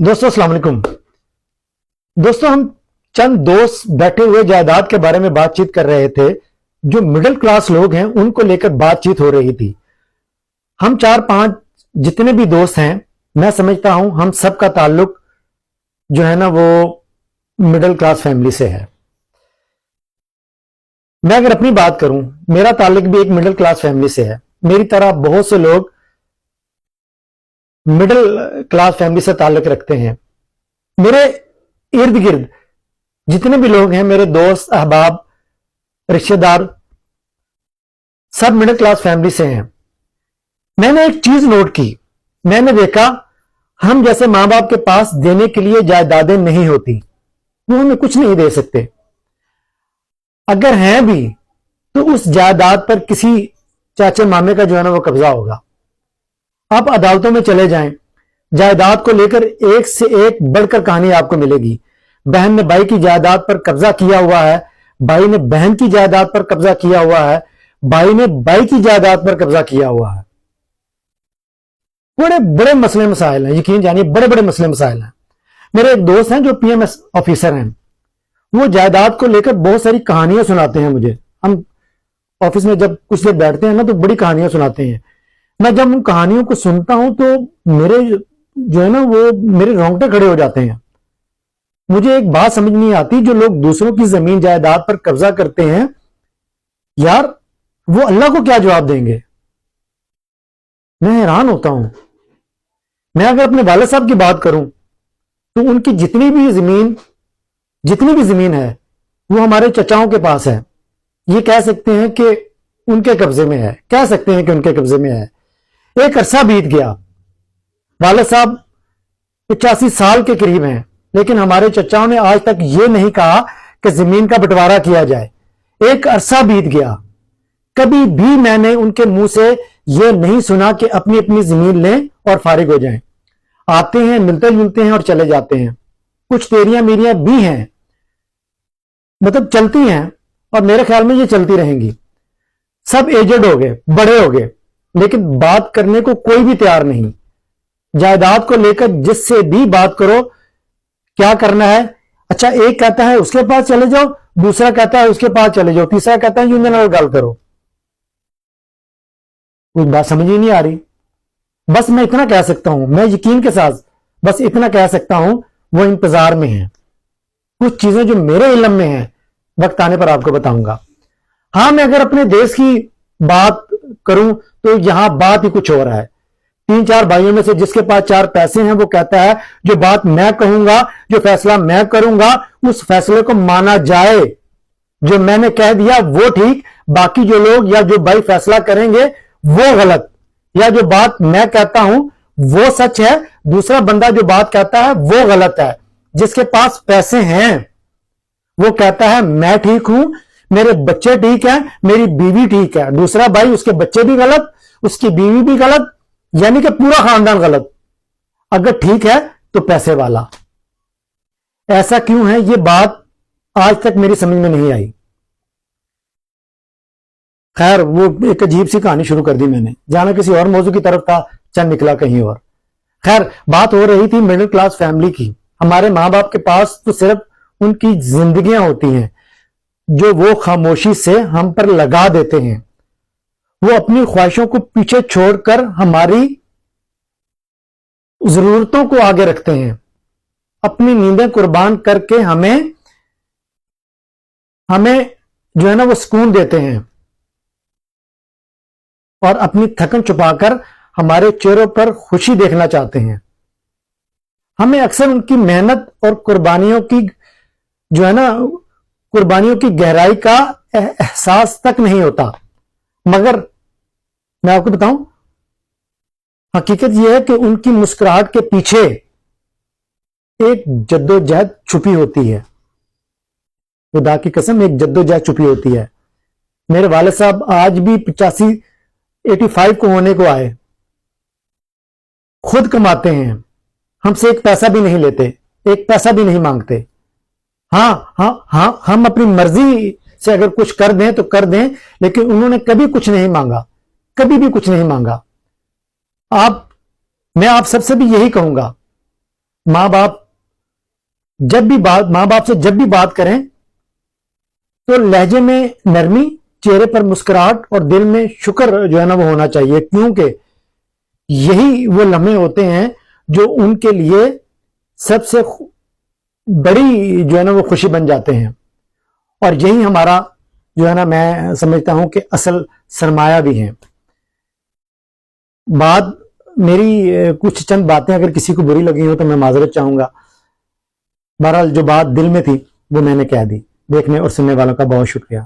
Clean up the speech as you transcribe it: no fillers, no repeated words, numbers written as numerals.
दोस्तों अस्सलाम वालेकुम। दोस्तों हम चंद दोस्त बैठे हुए जायदाद के बारे में बातचीत कर रहे थे। जो मिडिल क्लास लोग हैं उनको लेकर बातचीत हो रही थी। हम 4-5 जितने भी दोस्त हैं, मैं समझता हूं हम सबका ताल्लुक जो है ना वो मिडिल क्लास फैमिली से है। मैं अगर अपनी बात करूं, मेरा ताल्लुक भी एक मिडिल क्लास फैमिली से है। मेरी तरह बहुत से लोग मिडिल क्लास फैमिली से ताल्लुक रखते हैं। मेरे इर्द गिर्द जितने भी लोग हैं, मेरे दोस्त, अहबाब, रिश्तेदार, सब मिडिल क्लास फैमिली से हैं। मैंने एक चीज नोट की, मैंने देखा हम जैसे मां बाप के पास देने के लिए जायदादें नहीं होती, वो हमें कुछ नहीं दे सकते। अगर हैं भी तो उस जायदाद पर किसी चाचे मामे का जो है ना वो कब्जा होगा। आप अदालतों में चले जाएं, जायदाद को लेकर एक से एक बढ़कर कहानी आपको मिलेगी। बहन ने भाई की जायदाद पर कब्जा किया हुआ है, भाई ने बहन की जायदाद पर कब्जा किया हुआ है, भाई ने भाई की जायदाद पर कब्जा किया हुआ है। बड़े बड़े मसले मसाइल हैं, यकीन जानिए बड़े बड़े मसले मसाइल हैं। मेरे एक दोस्त हैं जो पीएमएस ऑफिसर हैं, वो जायदाद को लेकर बहुत सारी कहानियां सुनाते हैं मुझे। हम ऑफिस में जब कुछ देर बैठते हैं ना तो बड़ी कहानियां सुनाते हैं। मैं जब उन कहानियों को सुनता हूं तो मेरे जो है ना वो मेरे रोंगटे खड़े हो जाते हैं। मुझे एक बात समझ नहीं आती, जो लोग दूसरों की जमीन जायदाद पर कब्जा करते हैं, यार वो अल्लाह को क्या जवाब देंगे? मैं हैरान होता हूं। मैं अगर अपने वाले साहब की बात करूं तो उनकी जितनी भी जमीन है वो हमारे चचाओं के पास है। ये कह सकते हैं कि उनके कब्जे में है, कह सकते हैं कि उनके कब्जे में है। एक अरसा बीत गया, वाले साहब 85 साल के करीब हैं, लेकिन हमारे चचाओं ने आज तक ये नहीं कहा कि जमीन का बंटवारा किया जाए। एक अरसा बीत गया, कभी भी मैंने उनके मुंह से यह नहीं सुना कि अपनी अपनी जमीन लें और फारिग हो जाएं। आते हैं, मिलते जुलते हैं और चले जाते हैं। कुछ तेरियां मेरियां भी हैं, मतलब चलती हैं, और मेरे ख्याल में ये चलती रहेंगी। सब एजेड हो गए, बड़े हो गए, लेकिन बात करने को कोई भी तैयार नहीं। जायदाद को लेकर जिससे भी बात करो, क्या करना है, अच्छा एक कहता है उसके पास चले जाओ, दूसरा कहता है उसके पास चले जाओ, तीसरा कहता है यूं ना गल करो। कोई बात समझ ही नहीं आ रही। बस मैं इतना कह सकता हूं, मैं यकीन के साथ बस इतना कह सकता हूं, वो इंतजार में है। कुछ चीजें जो मेरे इल्म में है, वक्त आने पर आपको बताऊंगा। हां, मैं अगर अपने देश की बात करूं तो यहां बात ही कुछ हो रहा है। 3-4 भाइयों में से जिसके पास 4 पैसे हैं वो कहता है जो बात मैं कहूंगा, जो फैसला मैं करूंगा, उस फैसले को माना जाए। जो मैंने कह दिया वो ठीक, बाकी जो लोग या जो भाई फैसला करेंगे वो गलत, या जो बात मैं कहता हूं वो सच है, दूसरा बंदा जो बात कहता है वो गलत है। जिसके पास पैसे हैं वो कहता है मैं ठीक हूं, मेरे बच्चे ठीक हैं, मेरी बीवी ठीक है। दूसरा भाई, उसके बच्चे भी गलत, उसकी बीवी भी गलत, यानी कि पूरा खानदान गलत। अगर ठीक है तो पैसे वाला। ऐसा क्यों है, ये बात आज तक मेरी समझ में नहीं आई। खैर, वो एक अजीब सी कहानी शुरू कर दी मैंने, जाना किसी और मौजू की तरफ था, चल निकला कहीं और। खैर, बात हो रही थी मिडिल क्लास फैमिली की। हमारे मां बाप के पास तो सिर्फ उनकी जिंदगियां होती हैं जो वो खामोशी से हम पर लगा देते हैं। वो अपनी ख्वाहिशों को पीछे छोड़कर हमारी जरूरतों को आगे रखते हैं। अपनी नींदें कुर्बान करके हमें जो है ना वो सुकून देते हैं, और अपनी थकन छुपाकर हमारे चेहरों पर खुशी देखना चाहते हैं। हमें अक्सर उनकी मेहनत और कुर्बानियों की जो है ना कुर्बानियों की गहराई का एहसास तक नहीं होता। मगर मैं आपको बताऊं, हकीकत यह है कि उनकी मुस्कुराहट के पीछे एक जद्दोजहद छुपी होती है। खुदा की कसम, एक जद्दोजहद छुपी होती है। मेरे वाले साहब आज भी 85 को होने को आए, खुद कमाते हैं, हमसे एक पैसा भी नहीं लेते, एक पैसा भी नहीं मांगते। हाँ, हम अपनी मर्जी से अगर कुछ कर दें तो कर दें, लेकिन उन्होंने कभी कुछ नहीं मांगा, कभी भी कुछ नहीं मांगा। मैं आप सबसे भी यही कहूंगा, ماں باپ سے جب بھی بات کریں تو لہجے میں نرمی، چہرے پر مسکراہٹ اور دل میں شکر جو ہے نا وہ ہونا چاہیے، کیونکہ یہی وہ لمحے ہوتے ہیں جو ان کے لیے سب سے بڑی جو ہے نا وہ خوشی بن جاتے ہیں، اور یہی ہمارا جو ہے نا میں سمجھتا ہوں کہ اصل سرمایہ بھی ہے۔ بات میری کچھ چند باتیں اگر کسی کو بری لگی ہو تو میں معذرت چاہوں گا، بہرحال جو بات دل میں تھی وہ میں نے کہہ دی۔ دیکھنے اور سننے والوں کا بہت شکریہ۔